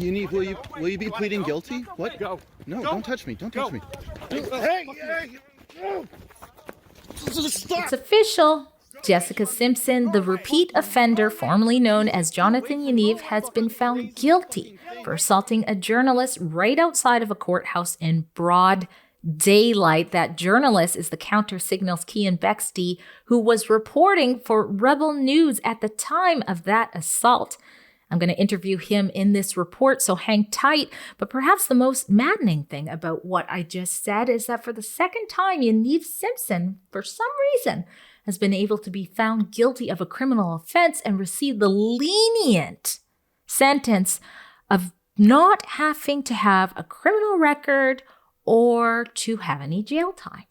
Yaniv, will you be pleading guilty? What? Go. No, Go. don't touch me. Don't touch me. Hey! It's official. Jessica Simpson, the repeat offender formerly known as Jonathan Yaniv, has been found guilty for assaulting a journalist right outside of a courthouse in broad daylight. That journalist is the Counter Signal's Keean Bexte, who was reporting for Rebel News at the time of that assault. I'm going to interview him in this report, so hang tight. But perhaps the most maddening thing about what I just said is that for the second time, Yaniv Simpson, for some reason, has been able to be found guilty of a criminal offense and receive the lenient sentence of not having to have a criminal record or to have any jail time.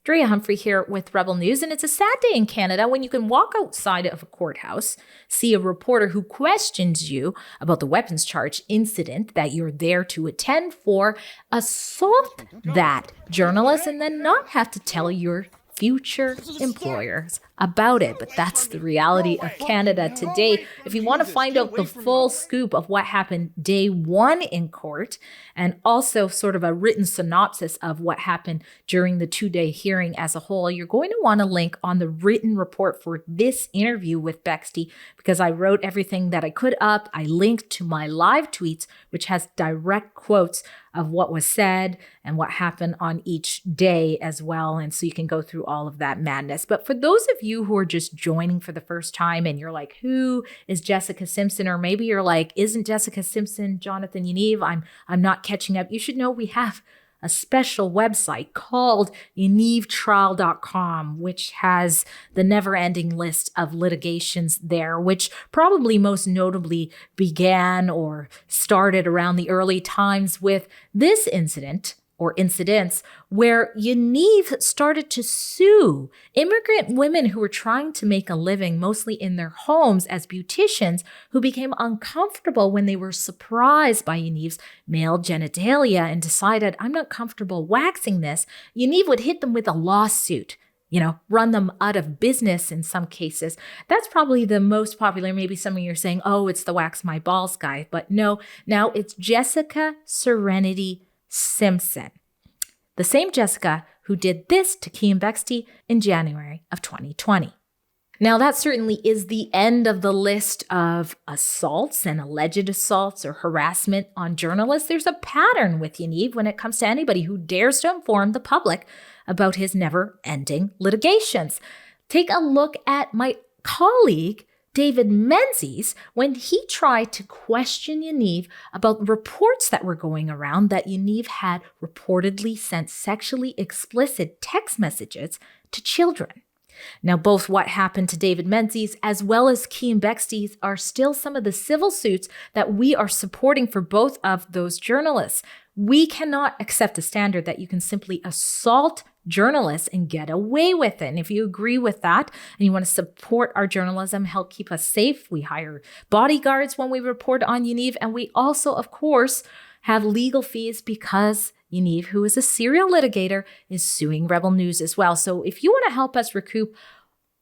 Drea Humphrey here with Rebel News, and it's a sad day in Canada when you can walk outside of a courthouse, see a reporter who questions you about the weapons charge incident that you're there to attend for, assault that journalist, and then not have to tell your future employers about it. But that's the reality of Canada today. If you want to find out the full scoop of what happened day one in court, and also sort of a written synopsis of what happened during the 2-day hearing as a whole, you're going to want to link on the written report for this interview with Bexte, because I wrote everything that I could up. I linked to my live tweets, which has direct quotes of what was said and what happened on each day as well. And so you can go through all of that madness. But for those of you who are just joining for the first time and you're like, who is Jessica Simpson? Or maybe you're like, isn't Jessica Simpson Jonathan Yaniv? I'm not catching up. You should know we have a special website called yanivtrial.com, which has the never-ending list of litigations there, which probably most notably began or started around the early times with this incident or incidents where Yaniv started to sue immigrant women who were trying to make a living, mostly in their homes as beauticians, who became uncomfortable when they were surprised by Yaniv's male genitalia and decided, I'm not comfortable waxing this. Yaniv would hit them with a lawsuit, run them out of business in some cases. That's probably the most popular. Maybe some of you are saying, oh, it's the wax my balls guy. But no, now it's Jessica Serenity Simpson, the same Jessica who did this to Keean Bexte in January of 2020. Now, that certainly is the end of the list of assaults and alleged assaults or harassment on journalists. There's a pattern with Yaniv when it comes to anybody who dares to inform the public about his never-ending litigations. Take a look at my colleague, David Menzies, when he tried to question Yaniv about reports that were going around that Yaniv had reportedly sent sexually explicit text messages to children. Now, both what happened to David Menzies as well as Keean Bexte are still some of the civil suits that we are supporting for both of those journalists. We cannot accept a standard that you can simply assault journalists and get away with it. And if you agree with that and you want to support our journalism, help keep us safe, we hire bodyguards when we report on Yaniv. And we also, of course, have legal fees because Yaniv, who is a serial litigator, is suing Rebel News as well. So if you want to help us recoup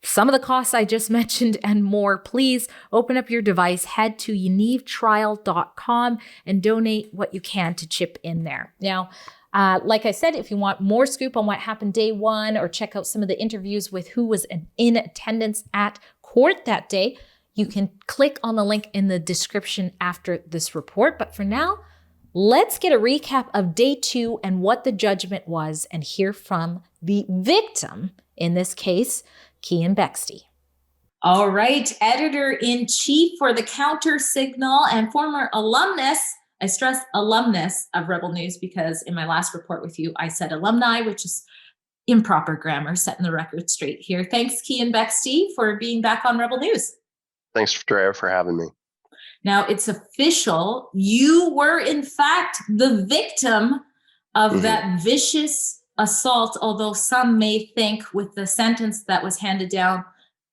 some of the costs I just mentioned and more, please open up your device, head to yanivtrial.com and donate what you can to chip in there. Now, like I said, if you want more scoop on what happened day one or check out some of the interviews with who was in attendance at court that day, you can click on the link in the description after this report. But for now, let's get a recap of day two and what the judgment was and hear from the victim in this case, Keean Bexte. All right, editor-in-chief for the Counter Signal and former alumnus, I stress alumnus of Rebel News because in my last report with you, I said alumni, which is improper grammar, setting the record straight here. Thanks, Keean Bexte, for being back on Rebel News. Thanks, Drea, for having me. Now, it's official. You were, in fact, the victim of that vicious assault, although some may think with the sentence that was handed down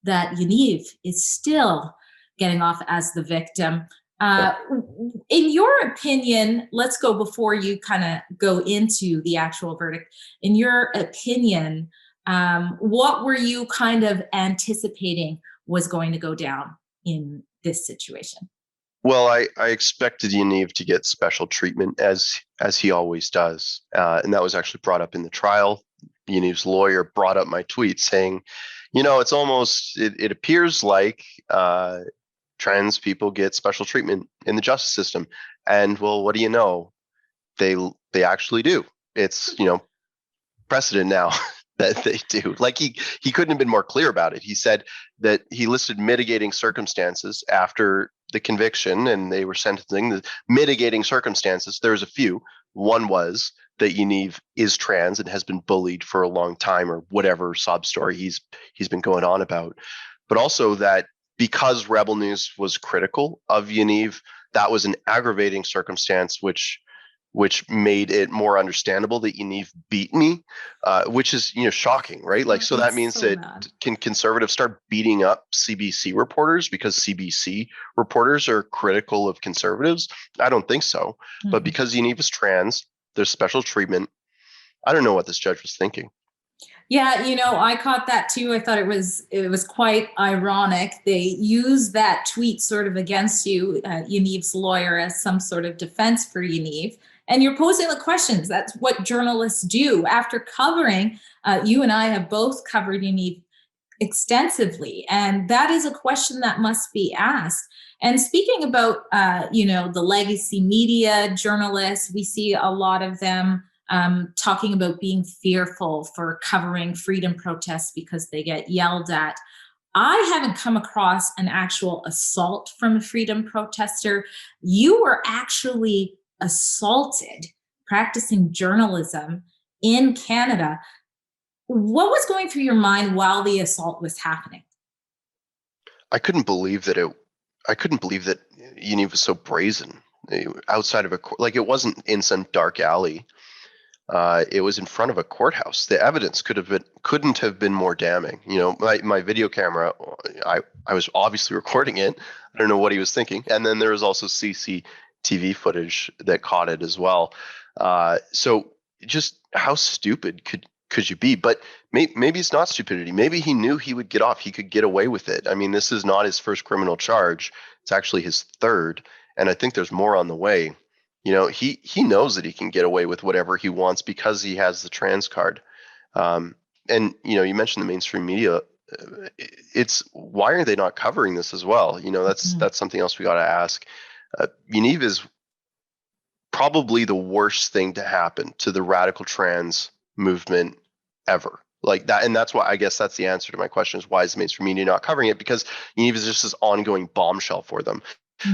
that Yaniv is still getting off as the victim. In your opinion, let's go before you kind of go into the actual verdict. In your opinion, what were you kind of anticipating was going to go down in this situation? Well, I expected Yaniv to get special treatment as he always does, and that was actually brought up in the trial. Yaniv's lawyer brought up my tweet saying, it's almost it appears like trans people get special treatment in the justice system, and well, what do you know? They actually do. It's precedent now that they do. Like he couldn't have been more clear about it. He said that he listed mitigating circumstances after the conviction and they were sentencing. The mitigating circumstances, there's a few. One was that Yaniv is trans and has been bullied for a long time, or whatever sob story he's been going on about. But also that because Rebel News was critical of Yaniv, that was an aggravating circumstance which made it more understandable that Yaniv beat me, which is shocking, right? Like, so that means so that mad. Can conservatives start beating up CBC reporters because CBC reporters are critical of conservatives? I don't think so. But because Yaniv is trans, there's special treatment. I don't know what this judge was thinking. Yeah, I caught that too. I thought it was quite ironic. They used that tweet sort of against you, Yaniv's lawyer, as some sort of defense for Yaniv. And you're posing the questions. That's what journalists do. After covering, you and I have both covered Yaniv extensively, and that is a question that must be asked. And speaking about, the legacy media journalists, we see a lot of them talking about being fearful for covering freedom protests because they get yelled at. I haven't come across an actual assault from a freedom protester. You were actually assaulted practicing journalism in Canada. What was going through your mind while the assault was happening? I couldn't believe that Yaniv was so brazen. Outside of it wasn't in some dark alley. It was in front of a courthouse. The evidence couldn't have been more damning. My video camera, I was obviously recording it. I don't know what he was thinking. And then there was also CCTV footage that caught it as well. So just how stupid could you be? But maybe it's not stupidity. Maybe he knew he would get off. He could get away with it. I mean, this is not his first criminal charge. It's actually his third. And I think there's more on the way. He knows that he can get away with whatever he wants because he has the trans card. And you mentioned the mainstream media. It's why are they not covering this as well? That's something else we got to ask. Yaniv is probably the worst thing to happen to the radical trans movement ever. Like that, and that's why I guess that's the answer to my question: is why is the mainstream media not covering it? Because Yaniv is just this ongoing bombshell for them.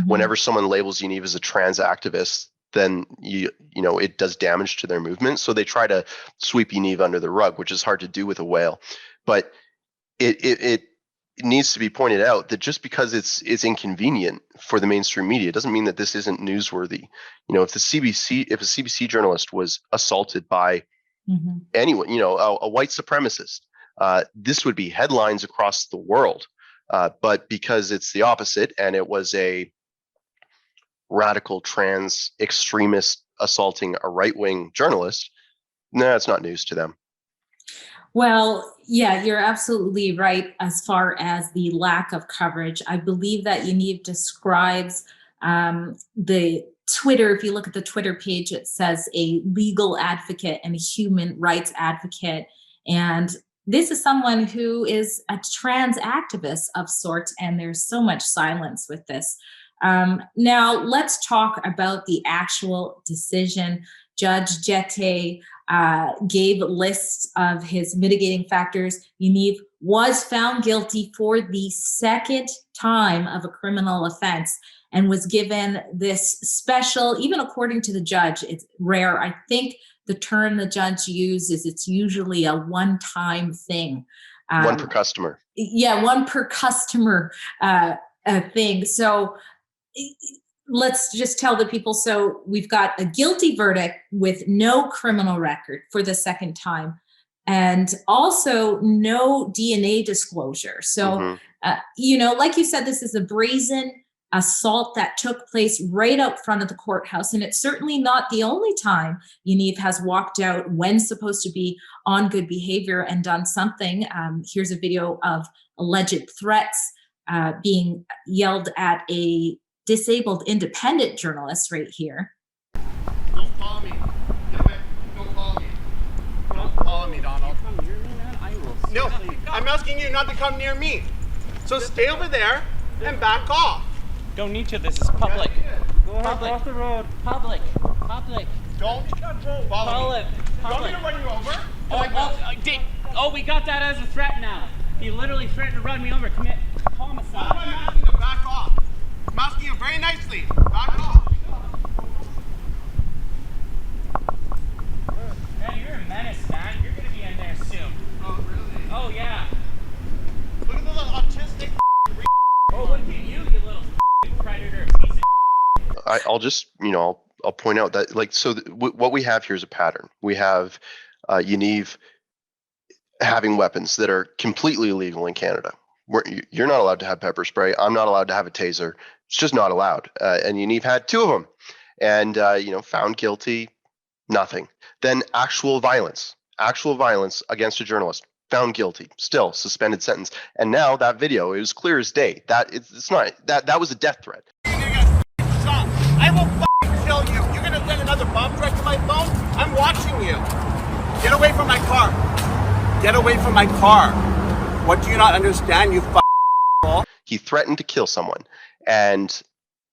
Whenever someone labels Yaniv as a trans activist, then it does damage to their movement. So they try to sweep Yaniv under the rug, which is hard to do with a whale. But it needs to be pointed out that just because it's inconvenient for the mainstream media doesn't mean that this isn't newsworthy. If a CBC journalist was assaulted by anyone, a white supremacist, this would be headlines across the world. But because it's the opposite, and it was a radical trans extremist assaulting a right-wing journalist, it's not news to them. Well, yeah, you're absolutely right as far as the lack of coverage. I believe that Yaniv describes the Twitter, if you look at the Twitter page, it says a legal advocate and a human rights advocate. And this is someone who is a trans activist of sorts, and there's so much silence with this. Now, let's talk about the actual decision. Judge Jette gave lists of his mitigating factors. Yaniv was found guilty for the second time of a criminal offense and was given this special, even according to the judge, it's rare. I think the term the judge uses, it's usually a one-time thing. One per customer. Yeah, one per customer thing. So let's just tell the people. So we've got a guilty verdict with no criminal record for the second time, and also no DNA disclosure. So, like you said, this is a brazen assault that took place right out front of the courthouse. And it's certainly not the only time Yaniv has walked out when supposed to be on good behavior and done something. Here's a video of alleged threats being yelled at a disabled independent journalist right here. Don't follow me. Get away. Don't follow me. Don't follow me, Donald. Come near me, man. I will. No, I'm asking you not to come near me. So stay over there and back off. Don't need to. This is public. Go ahead, Cross the road. Public. Don't follow me. You want me to run you over? We got that as a threat now. He literally threatened to run me over, commit homicide. I'm asking to back off. I'm asking you very nicely. Back off. Man, you're a menace, man. You're gonna be in there soon. Oh, really? Oh, yeah. Look at the little autistic. Oh, look at you little predator piece of I'll just, I'll point out that, what we have here is a pattern. We have Yaniv having weapons that are completely illegal in Canada. You're not allowed to have pepper spray. I'm not allowed to have a taser. It's just not allowed. And Yaniv had two of them, and found guilty, nothing. Then actual violence against a journalist, found guilty, still suspended sentence. And now that video, it was clear as day that it's not that was a death threat. Stop. I will kill you. You're gonna send another bomb threat to my phone? I'm watching you. Get away from my car. Get away from my car. What do you not understand, you He threatened to kill someone, and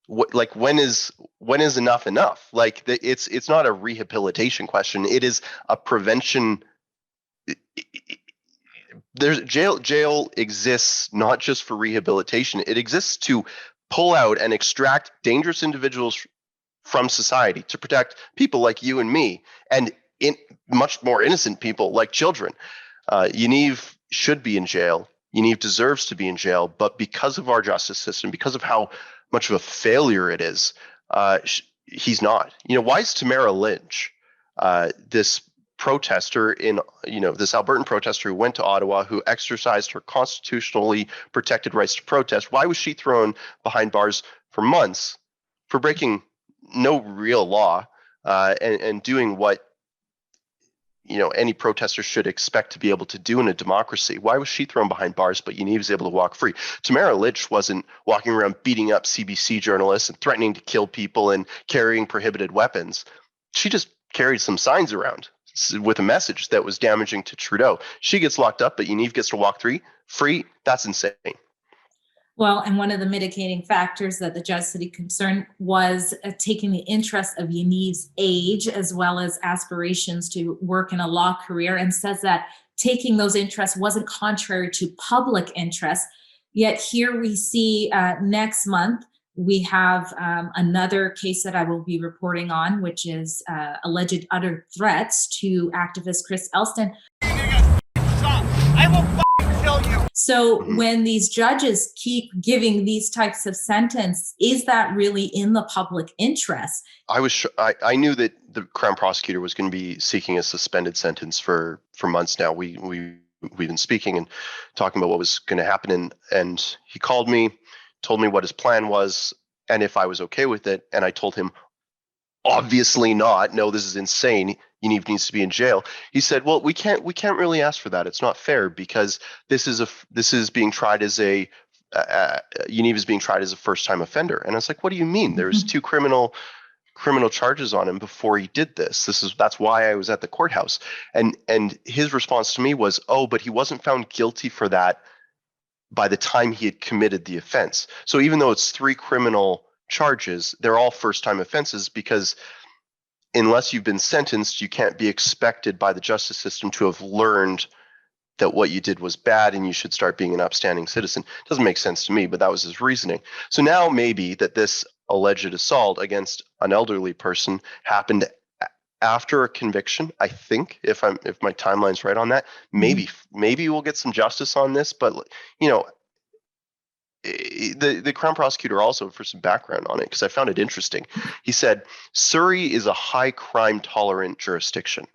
when is enough enough? It's not a rehabilitation question. It is a prevention. There's jail exists not just for rehabilitation. It exists to pull out and extract dangerous individuals from society, to protect people like you and me, and much more innocent people like children. Yaniv should be in jail. Yaniv deserves to be in jail, but because of our justice system, because of how much of a failure it is, he's not. Why is Tamara Lynch, this protester this Albertan protester who went to Ottawa, who exercised her constitutionally protected rights to protest, why was she thrown behind bars for months for breaking no real law and doing what any protester should expect to be able to do in a democracy? Why was she thrown behind bars, but Yaniv was able to walk free? Tamara Lynch wasn't walking around beating up CBC journalists and threatening to kill people and carrying prohibited weapons. She just carried some signs around with a message that was damaging to Trudeau. She gets locked up, but Yaniv gets to walk free. That's insane. Well, and one of the mitigating factors that the judge said he concerned was taking the interest of Yaniv's age as well as aspirations to work in a law career, and says that taking those interests wasn't contrary to public interest. Yet here we see next month, we have another case that I will be reporting on, which is alleged utter threats to activist Chris Elston. Stop. I will kill you. So when these judges keep giving these types of sentence, is that really in the public interest? I knew that the Crown prosecutor was going to be seeking a suspended sentence for months now. We've been speaking and talking about what was going to happen, and he called me, told me what his plan was, and if I was okay with it. And I told him, obviously not. No, this is insane. Yaniv needs to be in jail. He said, well, we can't really ask for that. It's not fair because this is being tried as Yaniv is being tried as a first-time offender. And I was like, what do you mean? There's two criminal charges on him before he did this. That's why I was at the courthouse. And his response to me was, oh, but he wasn't found guilty for that by the time he had committed the offense. So even though it's three criminal charges, they're all first-time offenses, because unless you've been sentenced, you can't be expected by the justice system to have learned that what you did was bad and you should start being an upstanding citizen. Doesn't make sense to me, but that was his reasoning. So now maybe that this alleged assault against an elderly person happened after a conviction. I think if my timeline's right on that, maybe we'll get some justice on this. But the Crown prosecutor also, for some background on it, because I found it interesting, he said Surrey is a high crime tolerant jurisdiction.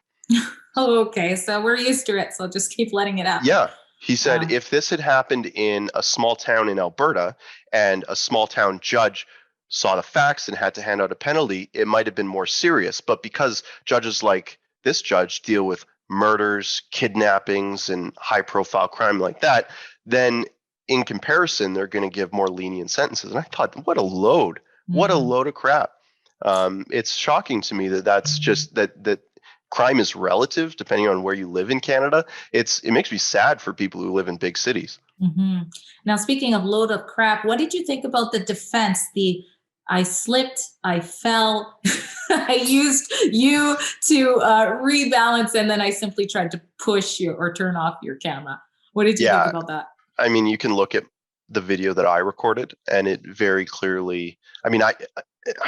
Oh, okay. So we're used to it. So just keep letting it out. Yeah. He said if this had happened in a small town in Alberta and a small town judge saw the facts and had to hand out a penalty, it might have been more serious. But because judges like this judge deal with murders, kidnappings, and high profile crime like that, then in comparison, they're going to give more lenient sentences. And I thought, what a load. What a load of crap. It's shocking to me that that's just that crime is relative depending on where you live in Canada. It makes me sad for people who live in big cities. Now, speaking of load of crap, what did you think about the defense? I slipped, I fell, I used you to rebalance, and then I simply tried to push you or turn off your camera. What did you think about that? I mean, you can look at the video that I recorded, and it very clearly. I mean, I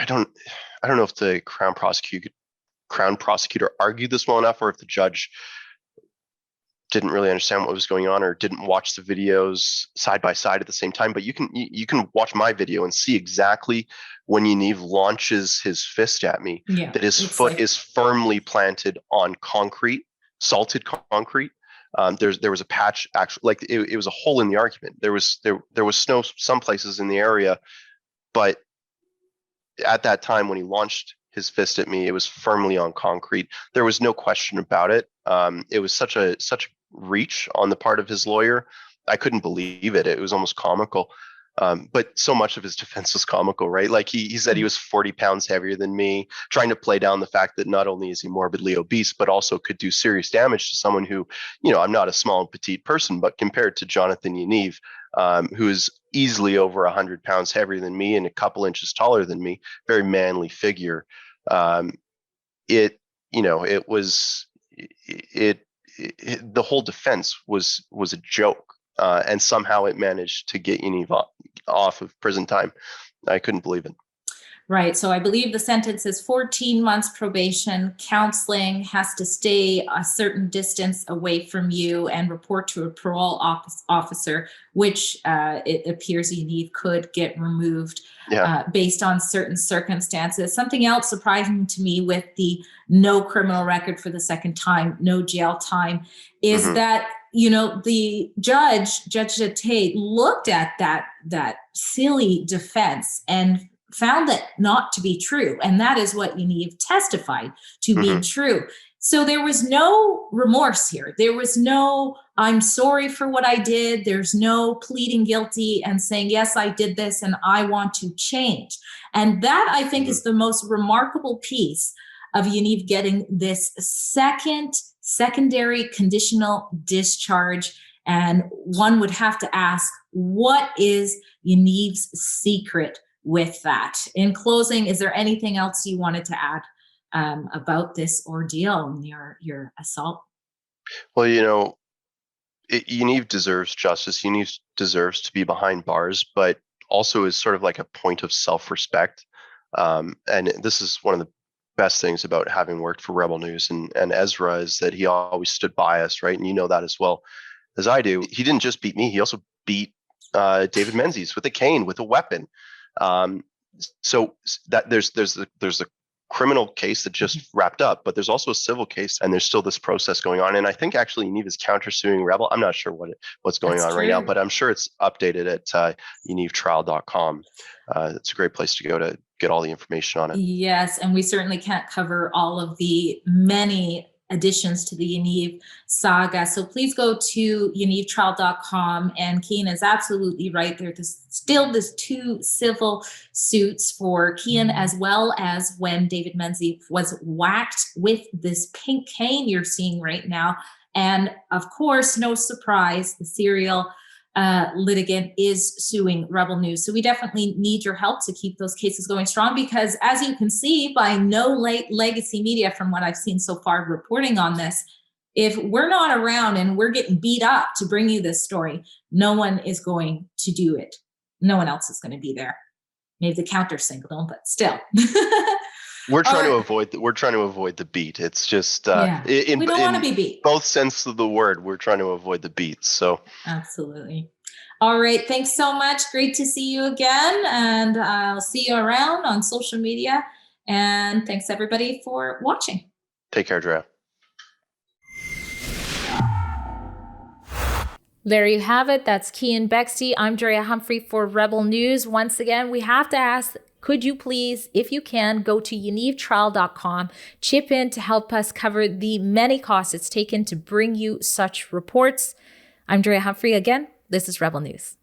don't know if the Crown prosecutor argued this well enough, or if the judge didn't really understand what was going on or didn't watch the videos side by side at the same time. But you can watch my video and see exactly when Yaniv launches his fist at me, that his foot is firmly planted on concrete, salted concrete. There was a patch, actually, like it was a hole in the argument. There was snow some places in the area, but at that time when he launched his fist at me, it was firmly on concrete. There was no question about it. It was such a reach on the part of his lawyer. I couldn't believe it. It was almost comical. But so much of his defense was comical, right? Like he said he was 40 pounds heavier than me, trying to play down the fact that not only is he morbidly obese, but also could do serious damage to someone who, I'm not a small and petite person, but compared to Jonathan Yaniv, who is easily over 100 pounds heavier than me and a couple inches taller than me, very manly figure. The whole defense was a joke, and somehow it managed to get Yaniv off of prison time. I couldn't believe it. Right. So I believe the sentence is 14 months probation, counseling, has to stay a certain distance away from you, and report to a parole officer, which it appears Yaniv could get removed based on certain circumstances. Something else surprising to me with the no criminal record for the second time, no jail time, is that the Judge Jate, looked at that silly defense and found that not to be true. And that is what Yaniv testified to being true. So there was no remorse here. There was no, I'm sorry for what I did. There's no pleading guilty and saying, yes, I did this and I want to change. And that, I think, is the most remarkable piece of Yaniv getting this secondary conditional discharge. And one would have to ask, what is Yaniv's secret with that? In closing, is there anything else you wanted to add about this ordeal and your assault? Well, Yaniv deserves justice. Yaniv deserves to be behind bars, but also is sort of like a point of self-respect. And this is one of the best things about having worked for Rebel News and Ezra, is that he always stood by us, right? And you know that as well as I do. He didn't just beat me; he also beat David Menzies with a cane, with a weapon. So that there's the criminal case that just wrapped up, but there's also a civil case, and there's still this process going on. And I think actually Yaniv is countersuing Rebel. I'm not sure what's going on right now, but I'm sure it's updated at yanivtrial.com. It's a great place to go to get all the information on it. Yes, and we certainly can't cover all of the many additions to the Yaniv saga. So please go to yanivtrial.com. And Keean is absolutely right. There's still this 2 civil suits for Keean, as well as when David Menzies was whacked with this pink cane you're seeing right now. And of course, no surprise, the serial litigant is suing Rebel News. So we definitely need your help to keep those cases going strong, because as you can see by no legacy media, from what I've seen so far reporting on this, if we're not around and we're getting beat up to bring you this story, no one is going to do it. No one else is going to be there. Maybe the counter signal, but still. We're trying to avoid the beat. It's just we don't want to be beat. Both sense of the word, we're trying to avoid the beats. So absolutely. All right. Thanks so much. Great to see you again. And I'll see you around on social media. And thanks everybody for watching. Take care, Drea. There you have it. That's Keean Bexte. I'm Drea Humphrey for Rebel News. Once again, we have to ask, could you please, if you can, go to yanivtrial.com, chip in to help us cover the many costs it's taken to bring you such reports. I'm Drea Humphrey again. This is Rebel News.